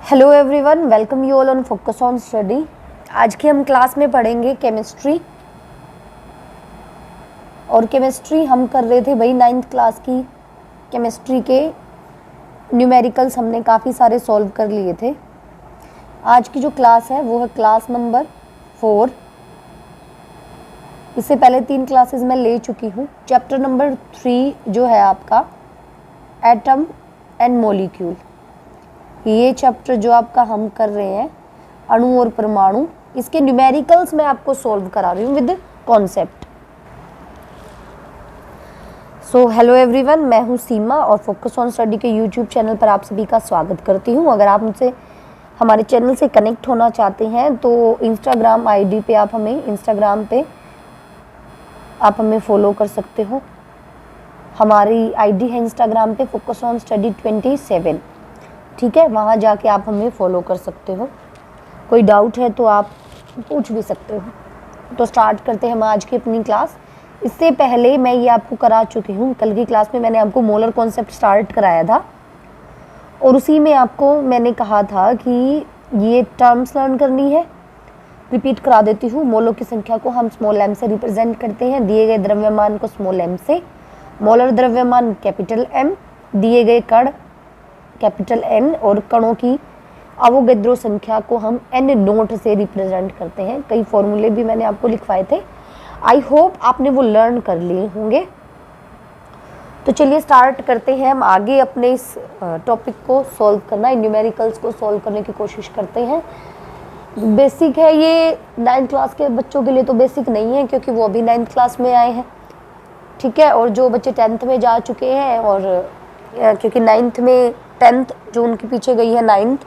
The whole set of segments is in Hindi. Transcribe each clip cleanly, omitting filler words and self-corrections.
Hello everyone, welcome you all on focus on study. आज की हम क्लास में पढ़ेंगे केमिस्ट्री। और केमिस्ट्री हम कर रहे थे भाई 9th क्लास की केमिस्ट्री के न्यूमेरिकल्स हमने काफ़ी सारे सॉल्व कर लिए थे। आज की जो क्लास है वो है क्लास नंबर 4। इससे पहले 3 क्लासेस मैं ले चुकी हूँ। चैप्टर नंबर 3 जो है आपका एटम एंड मॉलिक्यूल, ये चैप्टर जो आपका हम कर रहे हैं अणु और परमाणु, इसके न्यूमेरिकल्स मैं आपको सॉल्व करा रही हूँ with concept. So hello everyone, मैं हूँ सीमा और फोकस ऑन स्टडी के यूट्यूब चैनल पर आप सभी का स्वागत करती हूँ। अगर आप मुझसे हमारे चैनल से कनेक्ट होना चाहते हैं तो इंस्टाग्राम आईडी पे आप हमें फॉलो कर सकते हो। हमारी आईडी है इंस्टाग्राम पे फोकस ऑन स्टडी 27, ठीक है। वहाँ जाके आप हमें फॉलो कर सकते हो। कोई डाउट है तो आप पूछ भी सकते हो। तो स्टार्ट करते हैं हम आज की अपनी क्लास। इससे पहले मैं ये आपको करा चुकी हूँ, कल की क्लास में मैंने आपको मोलर कॉन्सेप्ट स्टार्ट कराया था और उसी में आपको मैंने कहा था कि ये टर्म्स लर्न करनी है। रिपीट करा देती हूँ। मोलों की संख्या को हम स्मॉल m से रिप्रेजेंट करते हैं, दिए गए द्रव्यमान को स्मॉल m से। मोलर द्रव्यमान कैपिटल M, दिए गए कण कैपिटल N और कणों की अवोगैड्रो संख्या को हम n नोट से रिप्रेजेंट करते हैं। कई फॉर्मूले भी मैंने आपको लिखवाए थे। आई होप आपने वो लर्न कर लिए होंगे। तो चलिए स्टार्ट करते हैं हम आगे अपने इस टॉपिक को सॉल्व करना, न्यूमेरिकल्स को सॉल्व करने की कोशिश करते हैं। बेसिक है ये 9th क्लास के बच्चों के लिए, तो बेसिक नहीं है क्योंकि वो अभी 9th क्लास में आए हैं, ठीक है। और जो बच्चे 10th में जा चुके हैं, और क्योंकि 9th में 10th जो उनके पीछे गई है 9th,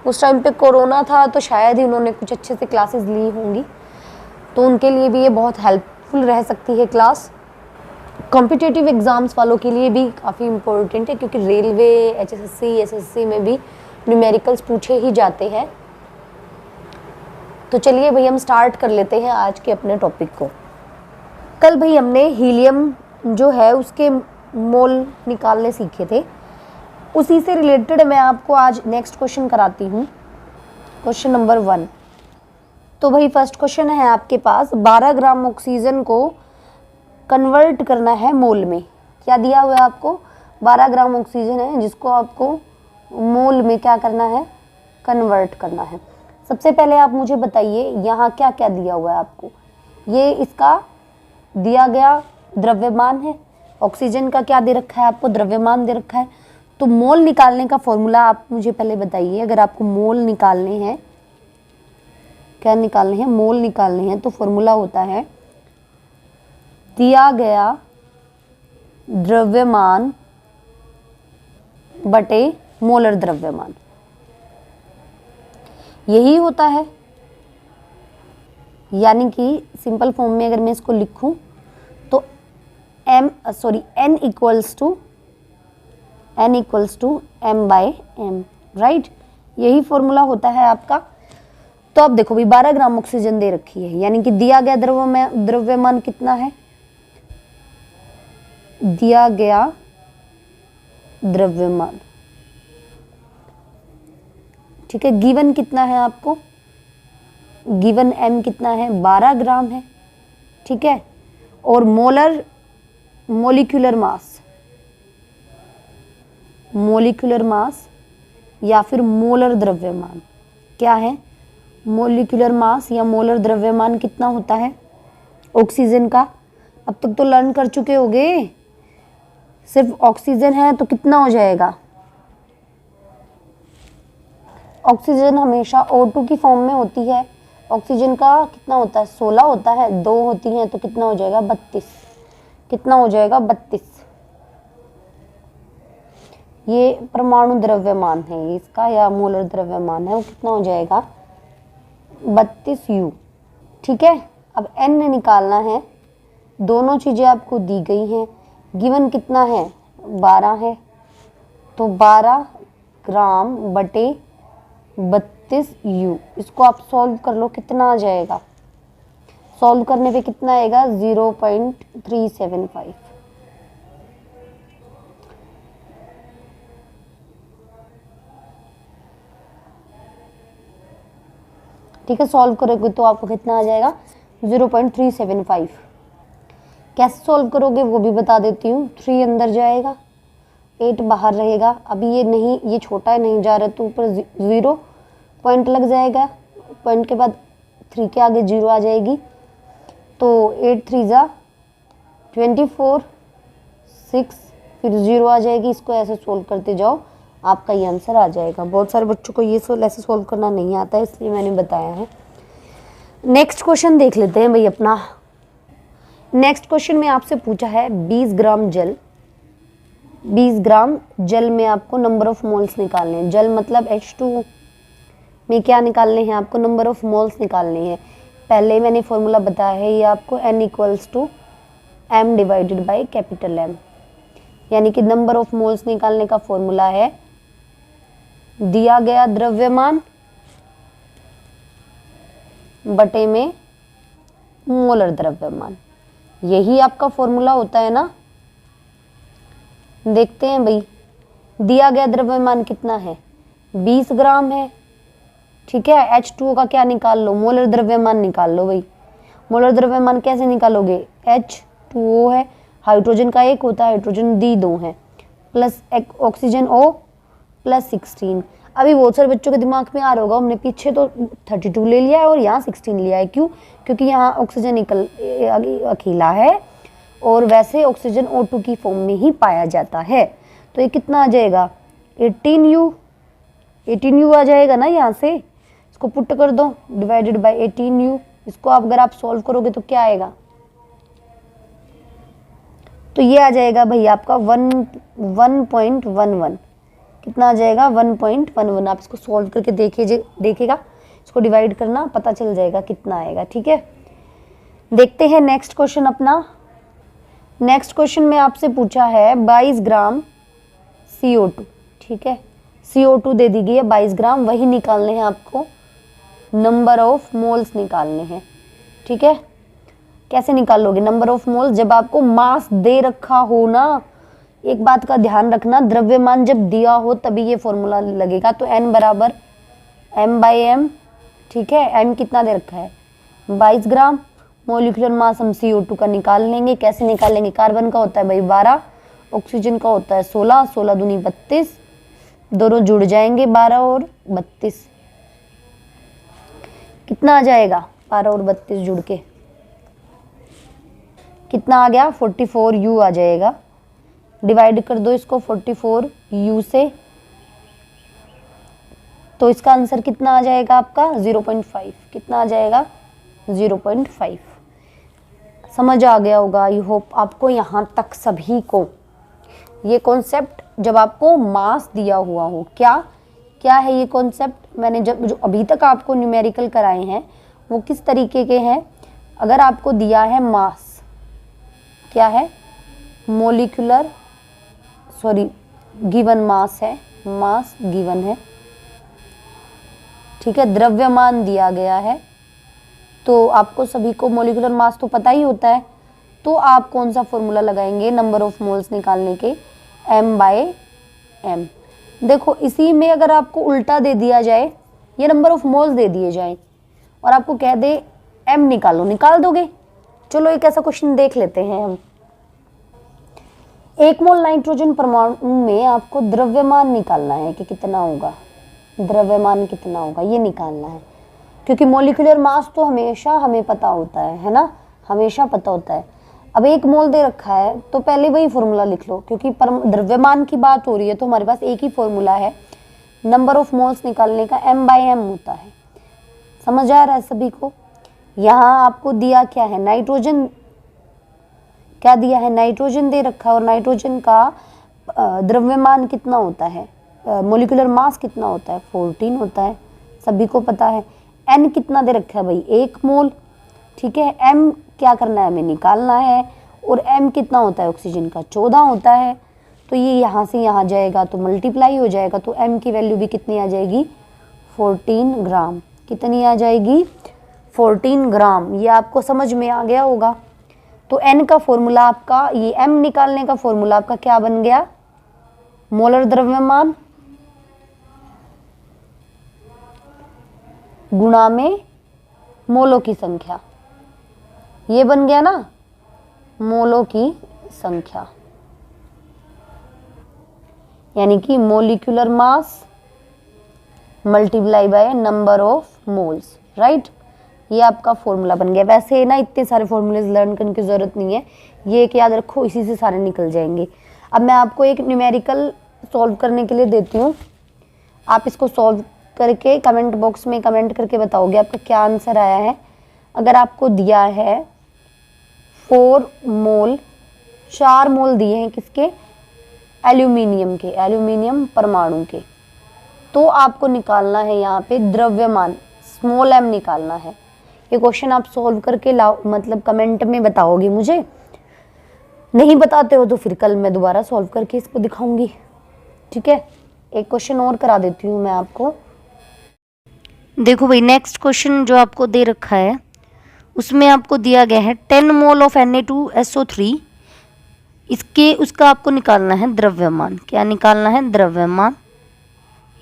उस टाइम पे कोरोना था तो शायद ही उन्होंने कुछ अच्छे से क्लासेस ली होंगी, तो उनके लिए भी ये बहुत हेल्पफुल रह सकती है क्लास। कॉम्पिटिटिव एग्ज़ाम्स वालों के लिए भी काफ़ी इम्पोर्टेंट है क्योंकि रेलवे, HSSC, SSC में भी न्यूमेरिकल्स पूछे ही जाते हैं। तो चलिए भाई हम स्टार्ट कर लेते हैं आज के अपने टॉपिक को। कल भाई हमने हीलियम जो है उसके मोल निकालने सीखे थे, उसी से रिलेटेड मैं आपको आज नेक्स्ट क्वेश्चन कराती हूँ। Question number 1। तो भाई फर्स्ट क्वेश्चन है आपके पास, 12 ग्राम ऑक्सीजन को कन्वर्ट करना है मोल में। क्या दिया हुआ है आपको? 12 ग्राम ऑक्सीजन है जिसको आपको मोल में क्या करना है? कन्वर्ट करना है। सबसे पहले आप मुझे बताइए यहाँ क्या क्या दिया हुआ है आपको। ये इसका दिया गया द्रव्यमान है। ऑक्सीजन का क्या दे रखा है आपको? द्रव्यमान दे रखा है। तो मोल निकालने का फॉर्मूला आप मुझे पहले बताइए। अगर आपको मोल निकालने हैं, क्या निकालने हैं? मोल निकालने हैं, तो फॉर्मूला होता है दिया गया द्रव्यमान बटे मोलर द्रव्यमान, यही होता है। यानी कि सिंपल फॉर्म में अगर मैं इसको लिखूं तो n equals to m/m, right. यही फॉर्मूला होता है आपका। तो अब देखो भाई 12 ग्राम ऑक्सीजन दे रखी है, यानी कि दिया गया द्रव्यमान कितना है? दिया गया द्रव्यमान, ठीक है। गिवन कितना है आपको? गिवन m कितना है? 12 ग्राम है, ठीक है। और मोलिकुलर मास या फिर मोलर द्रव्यमान क्या है? मोलिकुलर मास या मोलर द्रव्यमान कितना होता है ऑक्सीजन का? अब तक तो लर्न कर चुके होगे। सिर्फ ऑक्सीजन है तो कितना हो जाएगा? ऑक्सीजन हमेशा O2 की फॉर्म में होती है। ऑक्सीजन का कितना होता है? 16 होता है। 2 होती हैं तो कितना हो जाएगा? 32। कितना हो जाएगा? 32। ये परमाणु द्रव्यमान है इसका, या मोलर द्रव्यमान है, वो कितना हो जाएगा? 32U, ठीक है। अब n निकालना है। दोनों चीजें आपको दी गई हैं। गिवन कितना है? 12 है, तो 12 ग्राम बटे 32U। इसको आप सॉल्व कर लो, कितना आ जाएगा? सॉल्व करने पे कितना आएगा? 0.375। ठीक है, सॉल्व करोगे तो आपको कितना आ जाएगा 0.375। कैसे सॉल्व करोगे वो भी बता देती हूँ। 3 अंदर जाएगा, 8 बाहर रहेगा। अभी ये नहीं, ये छोटा है, नहीं जा रहा तो ऊपर 0 पॉइंट लग जाएगा। पॉइंट के बाद 3 के आगे 0 आ जाएगी। तो 8 3 जा 24, 6 फिर 0 आ जाएगी। इसको ऐसे सोल्व करते जाओ, आपका ये आंसर आ जाएगा। बहुत सारे बच्चों को ये ऐसे सोल्व करना नहीं आता है, इसलिए मैंने बताया है। नेक्स्ट क्वेश्चन देख लेते हैं भाई अपना। नेक्स्ट क्वेश्चन में आपसे पूछा है 20 ग्राम जल, 20 ग्राम जल में आपको नंबर ऑफ मोल्स निकालने हैं। जल मतलब H2 में क्या निकालने हैं आपको, नंबर ऑफ मोल्स निकालने हैं। पहले मैंने फॉर्मूला बताया है ये आपको, N = M divided by capital M, यानी कि नंबर ऑफ मोल्स निकालने का फॉर्मूला है दिया गया द्रव्यमान बटे में मोलर द्रव्यमान। यही आपका फॉर्मूला होता है ना। देखते हैं भाई, दिया गया द्रव्यमान कितना है, 20 ग्राम है। ठीक है, H2O का क्या निकाल लो, मोलर द्रव्यमान निकाल लो भाई। मोलर द्रव्यमान कैसे निकालोगे, H2O है, हाइड्रोजन का 1 होता है, हाइड्रोजन D2 है, प्लस ऑक्सीजन O प्लस 16। अभी बहुत सारे बच्चों के दिमाग में आ रहा होगा, हमने पीछे तो 32 ले लिया है और यहाँ 16 लिया है, क्यों? क्योंकि यहाँ ऑक्सीजन अकेला है और वैसे ऑक्सीजन O2 की फॉर्म में ही पाया जाता है। तो ये कितना आ जाएगा 18U आ जाएगा ना। यहाँ से इसको पुट कर दो, डिवाइडेड बाय 18U। इसको अगर आप सॉल्व करोगे तो क्या आएगा, तो ये आ जाएगा भाई आपका 1.11। कितना आ जाएगा 1.11। आप इसको सॉल्व करके देखिएगा, इसको डिवाइड करना, पता चल जाएगा कितना आएगा। ठीक है, देखते हैं नेक्स्ट क्वेश्चन अपना। नेक्स्ट क्वेश्चन में आपसे पूछा है 22 ग्राम CO2। ठीक है, CO2 दे दी गई है 22 ग्राम, वही निकालने हैं आपको, नंबर ऑफ मोल्स निकालने हैं। ठीक है, कैसे निकालोगे नंबर ऑफ मोल्स, जब आपको मास दे रखा हो ना। एक बात का ध्यान रखना, द्रव्यमान जब दिया हो तभी ये फॉर्मूला लगेगा। तो N बराबर M/M। ठीक है, M कितना दे रखा है 22 ग्राम। मोलिकुलर मास हम CO2 का निकाल लेंगे। कैसे निकालेंगे, कार्बन का होता है भाई 12, ऑक्सीजन का होता है 16, 16 दूनी 32, दोनों जुड़ जाएंगे 12 और 32। कितना आ जाएगा 12 और 32 जुड़ के कितना आ गया 44U आ जाएगा। डिवाइड कर दो इसको 44U से, तो इसका आंसर कितना आ जाएगा आपका 0.5। कितना आ जाएगा 0.5। समझ आ गया होगा, आई होप आपको यहाँ तक सभी को ये कॉन्सेप्ट, जब आपको मास दिया हुआ हो। क्या है ये कॉन्सेप्ट, मैंने जो अभी तक आपको न्यूमेरिकल कराए हैं वो किस तरीके के हैं। अगर आपको दिया है मास, क्या है मोलिकुलर, गिवन मास है, मास गिवन है। ठीक है, द्रव्यमान दिया गया है, तो आपको सभी को मोलिकुलर मास तो पता ही होता है। तो आप कौन सा फॉर्मूला लगाएंगे नंबर ऑफ मोल्स निकालने के, M/M। देखो, इसी में अगर आपको उल्टा दे दिया जाए, ये नंबर ऑफ मोल्स दे दिए जाए और आपको कह दे M निकालो, निकाल दोगे? चलो एक ऐसा क्वेश्चन देख लेते हैं हम। 1 मोल नाइट्रोजन परमाणु में आपको द्रव्यमान निकालना है कि कितना होगा, द्रव्यमान कितना होगा ये निकालना है। क्योंकि मोलिकुलर मास तो हमेशा हमें पता होता है ना, हमेशा पता होता है। अब 1 मोल दे रखा है तो पहले वही फॉर्मूला लिख लो, क्योंकि द्रव्यमान की बात हो रही है तो हमारे पास एक ही फॉर्मूला है नंबर ऑफ मोल्स निकालने का, M/M होता है। समझ आ रहा है सभी को? यहाँ आपको दिया क्या है, नाइट्रोजन। क्या दिया है, नाइट्रोजन दे रखा है, और नाइट्रोजन का द्रव्यमान कितना होता है, मोलिकुलर मास कितना होता है 14 होता है, सभी को पता है। N कितना दे रखा है भाई 1 मोल। ठीक है, M क्या करना है, हमें निकालना है, और M कितना होता है ऑक्सीजन का 14 होता है। तो ये यहाँ से यहाँ जाएगा तो मल्टीप्लाई हो जाएगा, तो M की वैल्यू भी कितनी आ जाएगी 14 ग्राम। कितनी आ जाएगी 14 ग्राम। ये आपको समझ में आ गया होगा। तो N का फॉर्मूला आपका, ये M निकालने का फॉर्मूला आपका क्या बन गया, मोलर द्रव्यमान गुणा में मोलों की संख्या, ये बन गया ना मोलों की संख्या, यानी कि molecular mass multiply by number of moles, right. ये आपका फॉर्मूला बन गया। वैसे ना इतने सारे फॉर्मूलेज लर्न करने की जरूरत नहीं है, ये एक याद रखो, इसी से सारे निकल जाएंगे। अब मैं आपको एक न्यूमेरिकल सॉल्व करने के लिए देती हूँ, आप इसको सॉल्व करके कमेंट बॉक्स में कमेंट करके बताओगे आपका क्या आंसर आया है। अगर आपको दिया है 4 मोल, 4 मोल दिए हैं किसके, एल्यूमिनियम के, एल्यूमिनियम परमाणु के, तो आपको निकालना है यहाँ पे द्रव्यमान, स्मॉल m निकालना है। ये क्वेश्चन आप सॉल्व करके लाओ, मतलब कमेंट में बताओगे मुझे, नहीं बताते हो तो फिर कल मैं दोबारा सॉल्व करके इसको दिखाऊंगी, ठीक है। एक क्वेश्चन और करा देती हूँ मैं आपको। देखो भाई, नेक्स्ट क्वेश्चन जो आपको दे रखा है उसमें आपको दिया गया है 10 मोल ऑफ Na2SO3, उसका आपको निकालना है द्रव्यमान। क्या निकालना है, द्रव्यमान,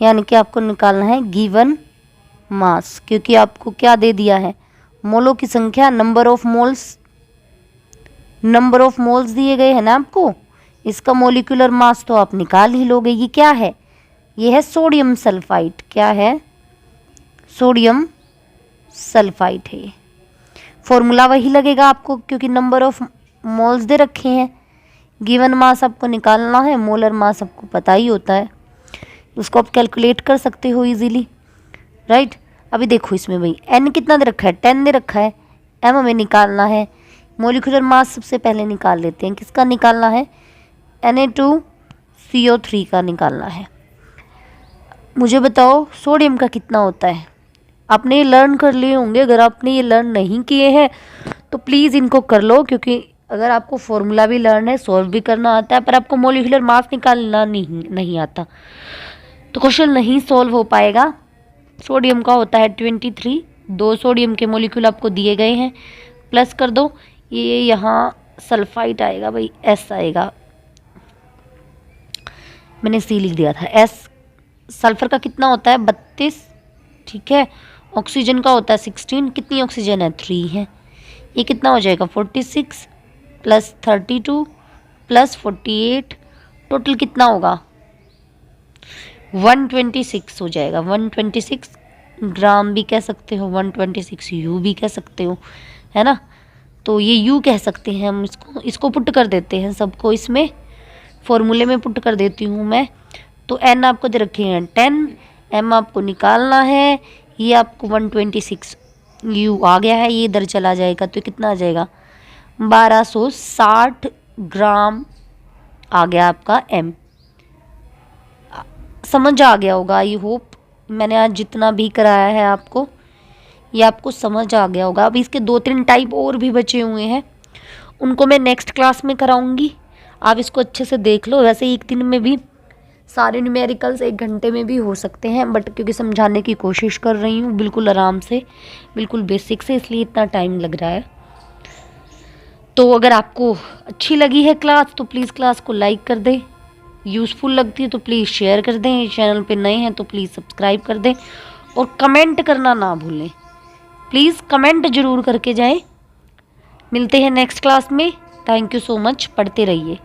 यानी कि आपको निकालना है गिवन मास, क्योंकि आपको क्या दे दिया है, मोलों की संख्या, नंबर ऑफ मोल्स दिए गए हैं ना आपको, इसका मोलिकुलर मास तो आप निकाल ही लोगे। ये क्या है, ये है सोडियम सल्फाइड। क्या है, सोडियम सल्फाइड है। फॉर्मूला वही लगेगा आपको, क्योंकि नंबर ऑफ मोल्स दे रखे हैं, गिवन मास आपको निकालना है, मोलर मास आपको पता ही होता है, उसको आप कैलकुलेट कर सकते हो इजीली, राइट। अभी देखो इसमें भाई n कितना दे रखा है, 10 दे रखा है, m हमें निकालना है। मोलिकुलर मास सबसे पहले निकाल लेते हैं, किसका निकालना है, Na2CO3 का निकालना है। मुझे बताओ सोडियम का कितना होता है, आपने ये लर्न कर लिए होंगे, अगर आपने ये लर्न नहीं किए हैं तो प्लीज़ इनको कर लो, क्योंकि अगर आपको फॉर्मूला भी लर्न है, सॉल्व भी करना आता है, पर आपको मोलिकुलर मास निकालना नहीं आता, तो क्वेश्चन नहीं सॉल्व हो पाएगा। सोडियम का होता है 23, 2 सोडियम के मोलिक्यूल आपको दिए गए हैं, प्लस कर दो, ये यहाँ सल्फाइड आएगा भाई, S आएगा, मैंने C लिख दिया था, S। सल्फर का कितना होता है, 32, ठीक है। ऑक्सीजन का होता है 16, कितनी ऑक्सीजन है, 3 है। ये कितना हो जाएगा, 46 प्लस 32 प्लस 48, टोटल कितना होगा, 126 हो जाएगा। 126 ग्राम भी कह सकते हो, 126 U भी कह सकते हो, है ना। तो ये U कह सकते हैं हम, इसको पुट कर देते हैं, सबको इसमें फॉर्मूले में पुट कर देती हूँ मैं। तो N आपको दे रखे हैं 10, M आपको निकालना है, ये आपको 126 U आ गया है, ये इधर चला जाएगा तो कितना आ जाएगा, 1260 ग्राम आ गया आपका M। समझ आ गया होगा, आई होप मैंने आज जितना भी कराया है आपको, ये आपको समझ आ गया होगा। अब इसके 2-3 टाइप और भी बचे हुए हैं, उनको मैं नेक्स्ट क्लास में कराऊंगी, आप इसको अच्छे से देख लो। वैसे एक दिन में भी सारे न्यूमेरिकल्स 1 घंटे में भी हो सकते हैं, बट क्योंकि समझाने की कोशिश कर रही हूँ बिल्कुल आराम से, बिल्कुल बेसिक से, इसलिए इतना टाइम लग रहा है। तो अगर आपको अच्छी लगी है क्लास तो प्लीज़ क्लास को लाइक कर दें, यूज़फुल लगती है तो प्लीज़ शेयर कर दें, चैनल पे नए हैं तो प्लीज़ सब्सक्राइब कर दें, और कमेंट करना ना भूलें, प्लीज़ कमेंट ज़रूर करके जाएं। मिलते हैं नेक्स्ट क्लास में, थैंक यू सो मच, पढ़ते रहिए।